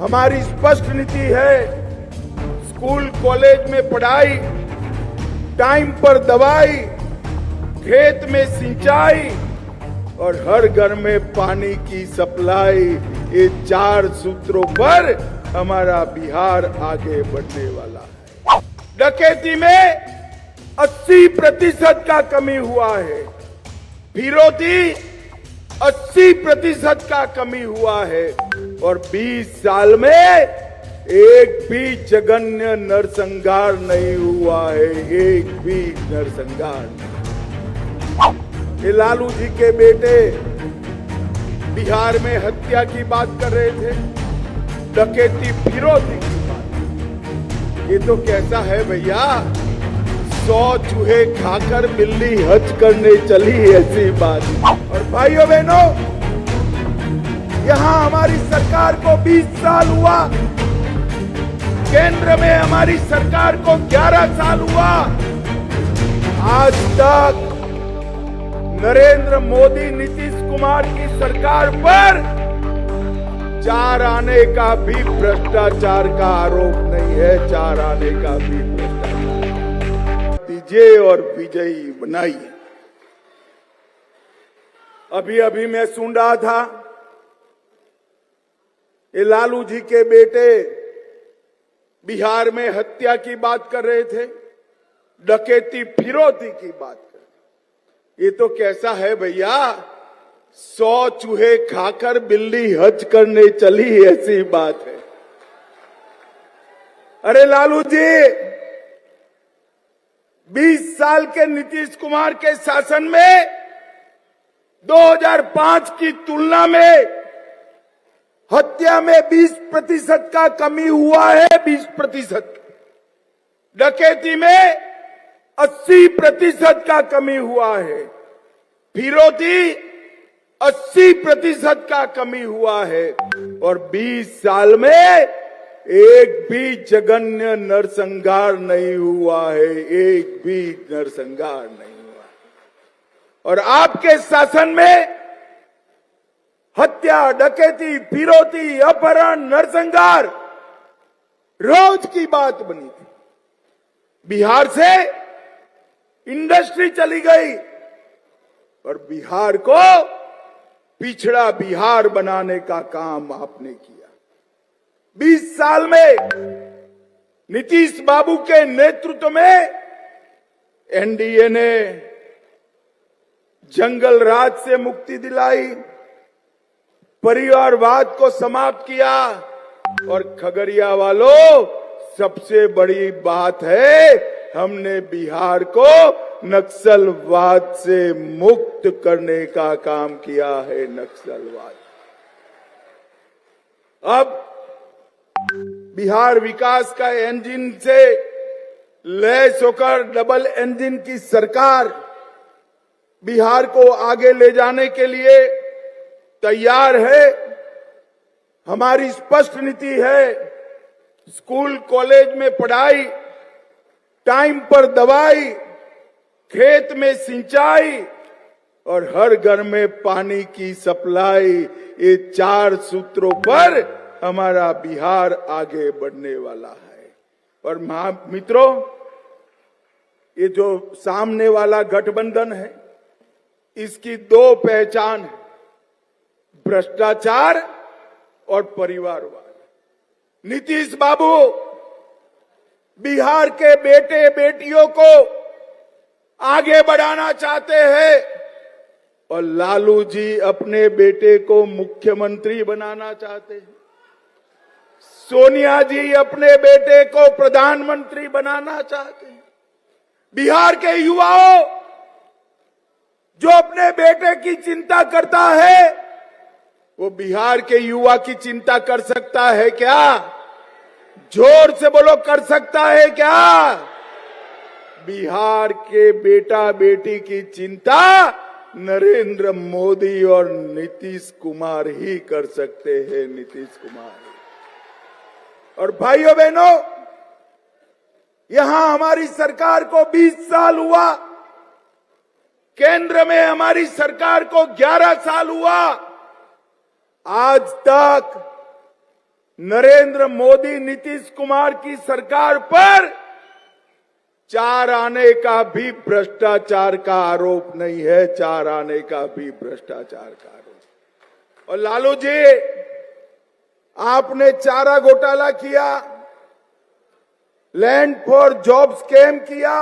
हमारी स्पष्ट नीति है, स्कूल कॉलेज में पढ़ाई, टाइम पर दवाई, खेत में सिंचाई और हर घर में पानी की सप्लाई। ये 4 सूत्रों पर हमारा बिहार आगे बढ़ने वाला है। डकैती में 80% का कमी हुआ है, फिरौती 80% का कमी हुआ है और 20 साल में एक भी जघन्य नरसंहार नहीं हुआ है, एक भी नरसंहार नहीं। ये लालू जी के बेटे बिहार में हत्या की बात कर रहे थे, डकैती फिरौती की बात। ये तो कैसा है भैया, 100 चूहे खाकर बिल्ली हज करने चली, ऐसी बात। और भाइयों बहनों, यहां हमारी सरकार को 20 साल हुआ, केंद्र में हमारी सरकार को 11 साल हुआ। आज तक नरेंद्र मोदी नीतीश कुमार की सरकार पर 4 आने का भी भ्रष्टाचार का आरोप नहीं है, 4 आने का भी भ्रष्टाचार दीजिए और विजयी बनाइए। अभी मैं सुन रहा था, ये लालू जी के बेटे बिहार में हत्या की बात कर रहे थे, डकैती फिरौती की बात कर रहे। ये तो कैसा है भैया, 100 चूहे खाकर बिल्ली हज करने चली, ऐसी बात है। अरे लालू जी, 20 साल के नीतीश कुमार के शासन में 2005 की तुलना में हत्या में 20% का कमी हुआ है, 20%। डकैती में 80% का कमी हुआ है, फिरौती 80% का कमी हुआ है और 20 साल में एक भी जघन्य नरसंहार नहीं हुआ है, एक भी नरसंहार नहीं हुआ। और आपके शासन में हत्या, डकैती, फिरौती, अपहरण, नरसंहार रोज की बात बनी थी। बिहार से इंडस्ट्री चली गई और बिहार को पिछड़ा बिहार बनाने का काम आपने किया। 20 साल में नीतीश बाबू के नेतृत्व में एनडीए ने जंगल राज से मुक्ति दिलाई, परिवारवाद को समाप्त किया और खगड़िया वालों, सबसे बड़ी बात है, हमने बिहार को नक्सलवाद से मुक्त करने का काम किया है। नक्सलवाद अब बिहार विकास का इंजन से लैस होकर डबल इंजन की सरकार बिहार को आगे ले जाने के लिए तैयार है। हमारी स्पष्ट नीति है, स्कूल कॉलेज में पढ़ाई, टाइम पर दवाई, खेत में सिंचाई और हर घर में पानी की सप्लाई। ये 4 सूत्रों पर हमारा बिहार आगे बढ़ने वाला है। और मित्रों, ये जो सामने वाला गठबंधन है, इसकी 2 पहचान है, भ्रष्टाचार और परिवारवाद। नीतीश बाबू बिहार के बेटे बेटियों को आगे बढ़ाना चाहते हैं और लालू जी अपने बेटे को मुख्यमंत्री बनाना चाहते हैं। सोनिया जी अपने बेटे को प्रधानमंत्री बनाना चाहते हैं। बिहार के युवाओं, जो अपने बेटे की चिंता करता है, वो बिहार के युवा की चिंता कर सकता है क्या? जोर से बोलो, कर सकता है क्या? बिहार के बेटा बेटी की चिंता नरेंद्र मोदी और नीतीश कुमार ही कर सकते हैं, नीतीश कुमार। और भाइयों बहनों, यहां हमारी सरकार को 20 साल हुआ, केंद्र में हमारी सरकार को 11 साल हुआ। आज तक नरेंद्र मोदी नीतीश कुमार की सरकार पर 4 आने का भी भ्रष्टाचार का आरोप नहीं है, 4 आने का भी भ्रष्टाचार का आरोप। और लालू जी, आपने चारा घोटाला किया, लैंड फॉर जॉब स्कैम किया,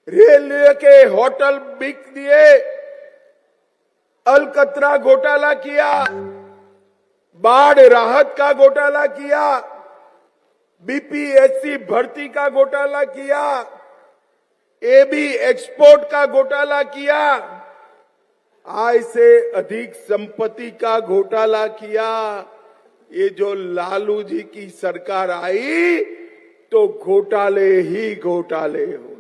रेलवे के होटल बिक दिए, अलकतरा घोटाला किया, बाढ़ राहत का घोटाला किया, बीपीएससी भर्ती का घोटाला किया, एबी एक्सपोर्ट का घोटाला किया, आय से अधिक संपत्ति का घोटाला किया। ये जो लालू जी की सरकार आई तो घोटाले ही घोटाले हो।